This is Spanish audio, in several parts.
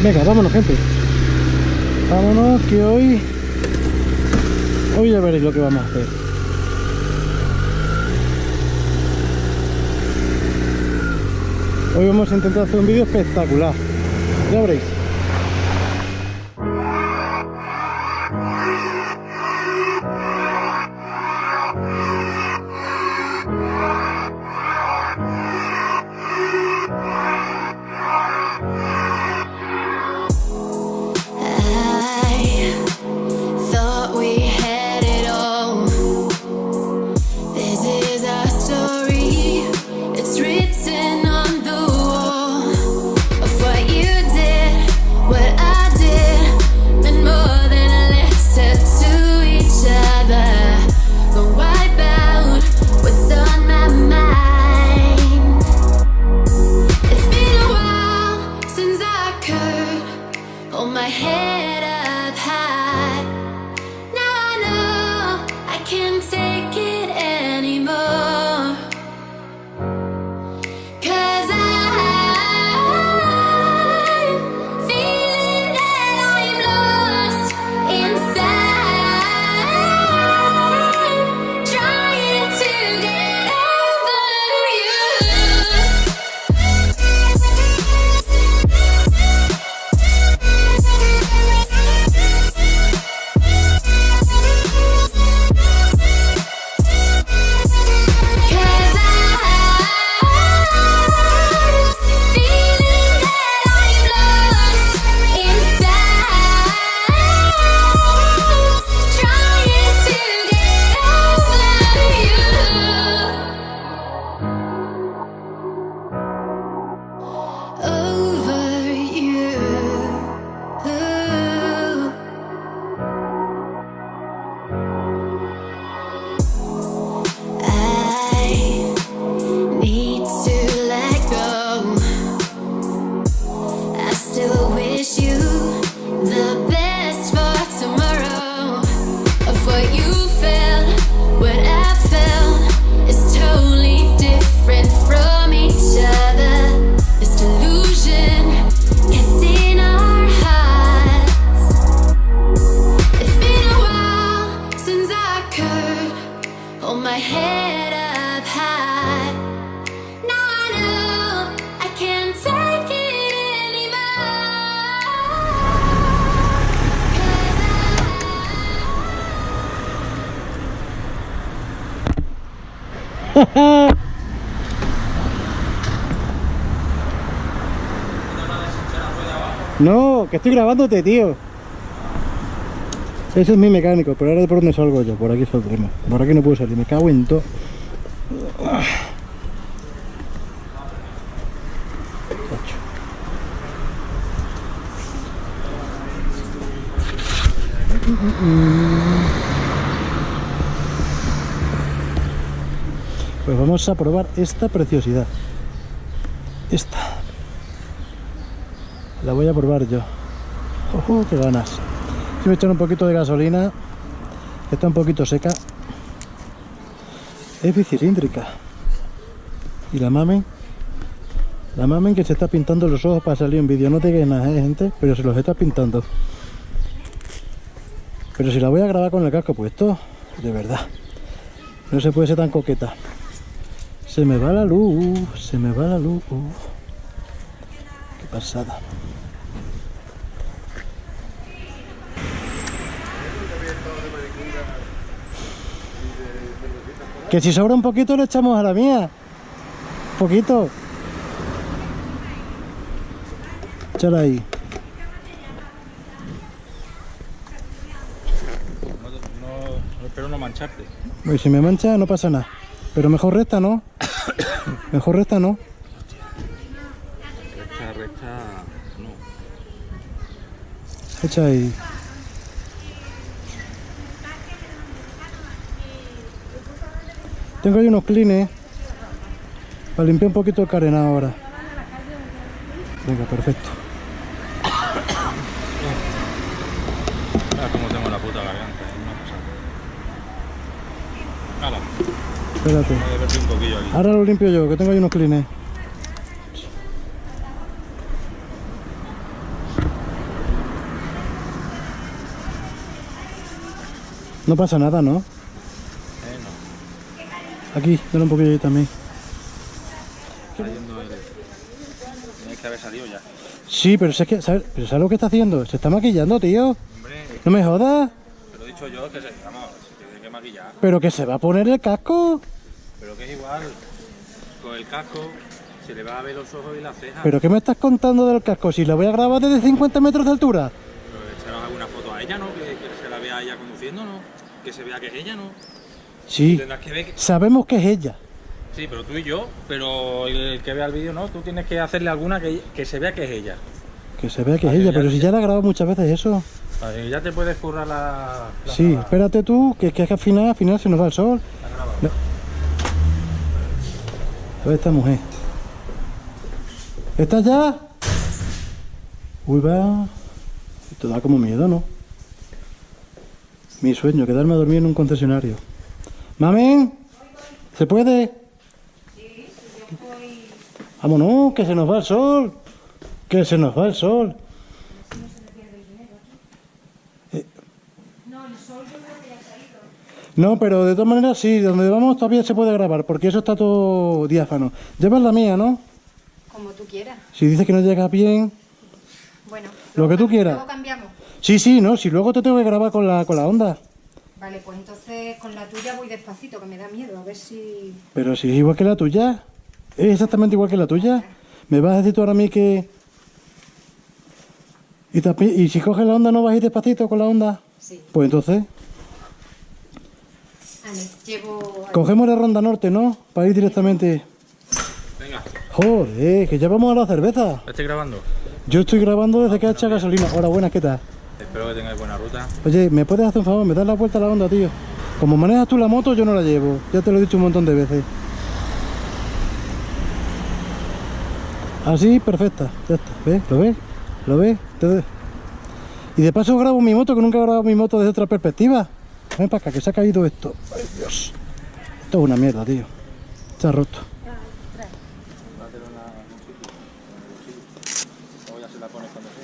Venga, vámonos, gente. Vámonos, que hoy ya veréis lo que vamos a hacer. Hoy vamos a intentar hacer un vídeo espectacular. Ya veréis. No, que estoy grabándote, tío. Ese es mi mecánico, pero ahora de por dónde salgo yo. Por aquí saldremos. Por aquí no puedo salir, me cago en todo. Pues vamos a probar esta preciosidad. Esta la voy a probar yo. ¡Oh, qué ganas! Si me echan un poquito de gasolina, está un poquito seca. Es bicilíndrica. Y la mamen que se está pintando los ojos para salir en vídeo. No te quejes, gente, pero se los está pintando. Pero si la voy a grabar con el casco puesto, de verdad, no se puede ser tan coqueta. Se me va la luz, se me va la luz. Qué pasada. Que si sobra un poquito le echamos a la mía. Poquito. Échala ahí. No espero no mancharte. Y si me mancha no pasa nada. Pero mejor recta, ¿no? Mejor recta, ¿no? Recta, no. Echa ahí. Tengo ahí unos clines para limpiar un poquito el carenado ahora. Venga, perfecto. Ah, como tengo la puta garganta, no pasa nada. Espérate. Voy a vertir un poquillo aquí. Ahora lo limpio yo, que tengo ahí unos clines. No pasa nada, ¿no? No. Aquí, dale un poquillo ahí también. Está yendo el... Tienes que haber salido ya. Sí, pero es que, ¿sabes lo que está haciendo? Se está maquillando, tío. Hombre, No me jodas. pero he dicho yo que se... Vamos, se tiene que maquillar. Pero que se va a poner el casco. Pero que es igual. Con el casco se le va a ver los ojos y las cejas. ¿Pero qué me estás contando del casco? Si la voy a grabar desde 50 metros de altura. Pero echaros alguna foto a ella, ¿no? Que se la vea a ella conduciendo, ¿no? Que se vea que es ella, ¿no? Sí, Tendrás que ver que... sabemos que es ella. Sí, pero tú y yo, pero el que vea el vídeo no, tú tienes que hacerle alguna que se vea que es ella. Que se vea que es Vale, ella, ya- pero si ya la he grabado muchas veces eso. Vale, ya te puedes currar la Sí, grabada. espérate tú, que al final se nos va el sol. La grabada. No. A ver esta mujer. ¿Estás ya? Uy, va. Esto da como miedo, ¿no? Mi sueño, quedarme a dormir en un concesionario. ¡Mami! ¿Se puede? Sí, yo voy... Vámonos, que se nos va el sol. Que se nos va el sol. No, el sol yo creo que ya se ha ido. No, pero de todas maneras sí, donde vamos todavía se puede grabar, porque eso está todo diáfano. Llevas la mía, ¿no? Como tú quieras. Si dices que no llegas bien. Bueno. Lo que tú quieras. Luego cambiamos. Sí, no, si luego te tengo que grabar con la onda. Vale, pues entonces con la tuya voy despacito, que me da miedo, a ver si... Pero si es igual que la tuya. Es exactamente igual que la tuya. ¿Me vas a decir tú ahora a mí que... Y si coges la onda no vas a ir despacito con la onda? Sí. Pues entonces, Vale, llevo... cogemos la ronda norte, ¿no? Para ir directamente... Venga, Joder, que ya vamos a la cerveza. estoy grabando. Yo estoy grabando desde que ha hecho gasolina. Hola, buenas, ¿qué tal? Espero que tengáis buena ruta. Oye, ¿me puedes hacer un favor? ¿Me das la vuelta a la onda, tío? Como manejas tú la moto, yo no la llevo. Ya te lo he dicho un montón de veces. Así, perfecta. Ya está. ¿Ves? ¿Lo ves? ¿Lo ves? Y de paso grabo mi moto, que nunca he grabado mi moto desde otra perspectiva. Ven para acá, que se ha caído esto. Ay, Dios. Esto es una mierda, tío. Está roto.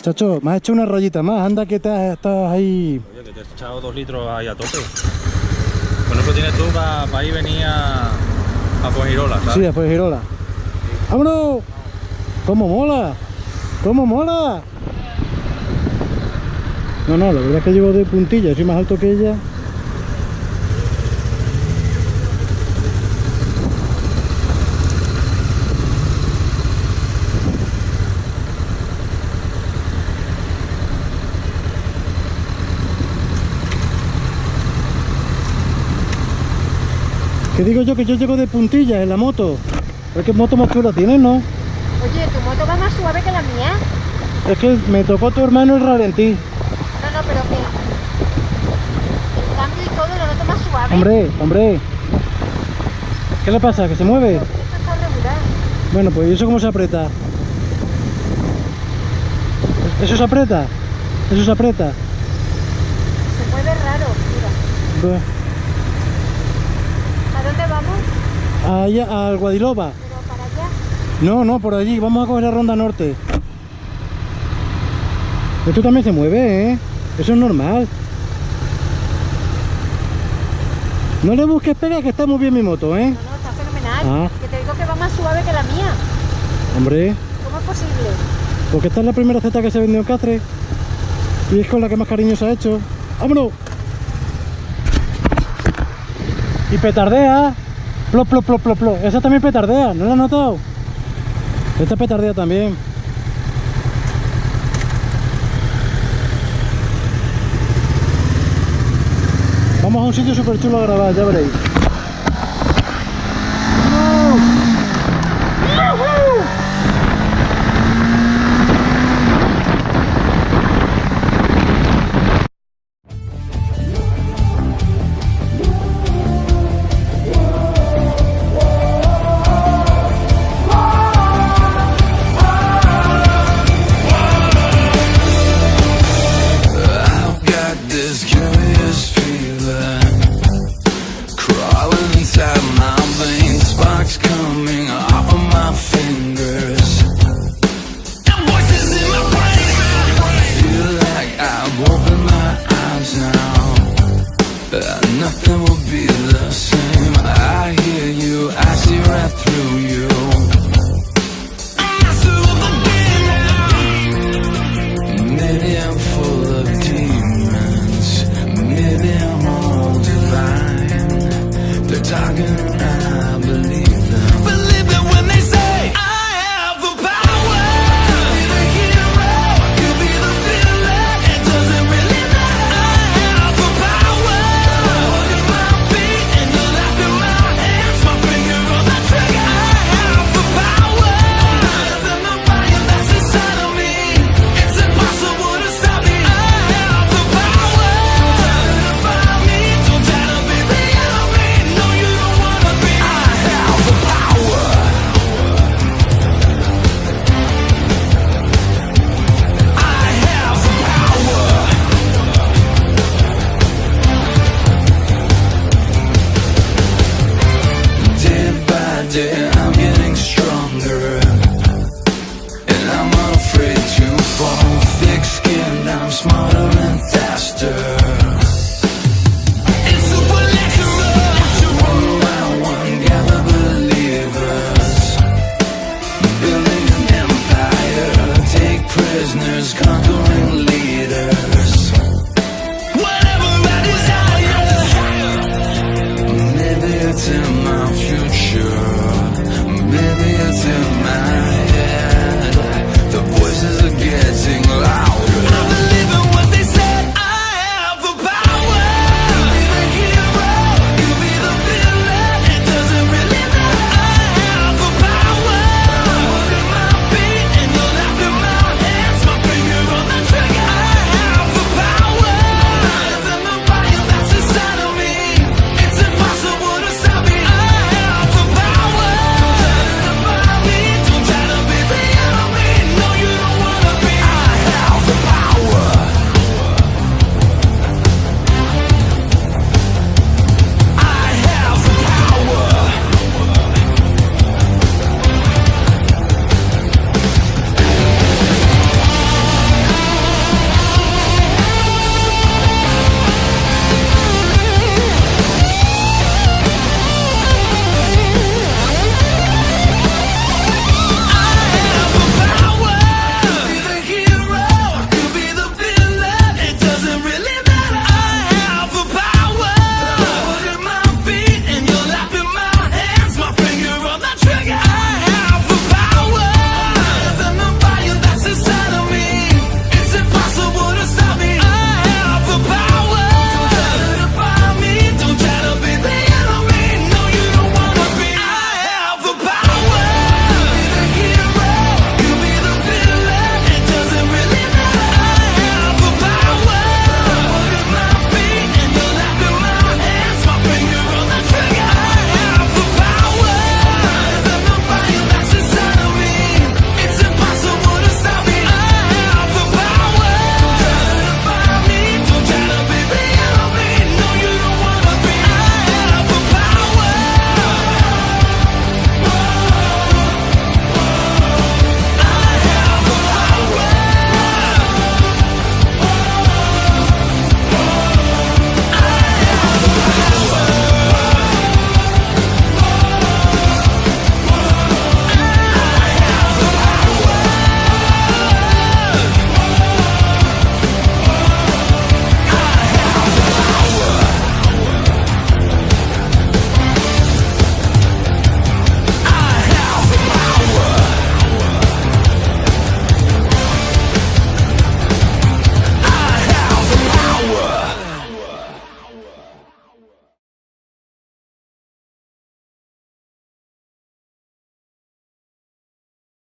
Chacho, me has hecho una rayita más. Anda que estás ahí. Oye, que te has echado 2 litros ahí a tope. Con eso tienes tú para ir venir a Fuengirola, ¿sabes? Sí, después de Girola. ¡Vámonos! ¡Cómo mola! ¡Cómo mola! No, la verdad es que llevo de puntilla, soy más alto que ella. Que digo yo que yo llego de puntilla en la moto. Pero qué moto más chula tienes, ¿no? Oye, tu moto va más suave que la mía. Es que me tocó tu hermano el ralentí. No, pero que... El cambio y todo lo noto más suave. Hombre. ¿Qué le pasa? ¿Que se mueve? Esto está regular. Bueno, pues ¿y eso cómo se aprieta? ¿Eso se aprieta? ¿Eso se aprieta? Se mueve raro, mira. Pues, ¿A dónde vamos? allá, al Guadiloba. Pero para allá. No, por allí. Vamos a coger la ronda norte. Esto también se mueve, ¿eh? Eso es normal. No le busques pega, que está muy bien mi moto, ¿eh? No, está fenomenal. Ah. Que te digo que va más suave que la mía. Hombre, ¿Cómo es posible? porque esta es la primera Z que se vendió en Cáceres. Y es con la que más cariño se ha hecho. ¡Vámonos! Y petardea. Plop, plop, plop, plop, plop. Esa también petardea, ¿no la has notado? Esta petardea también. Vamos a un sitio súper chulo a grabar, ya veréis. I've got this curious feeling crawling there's conquering leaders.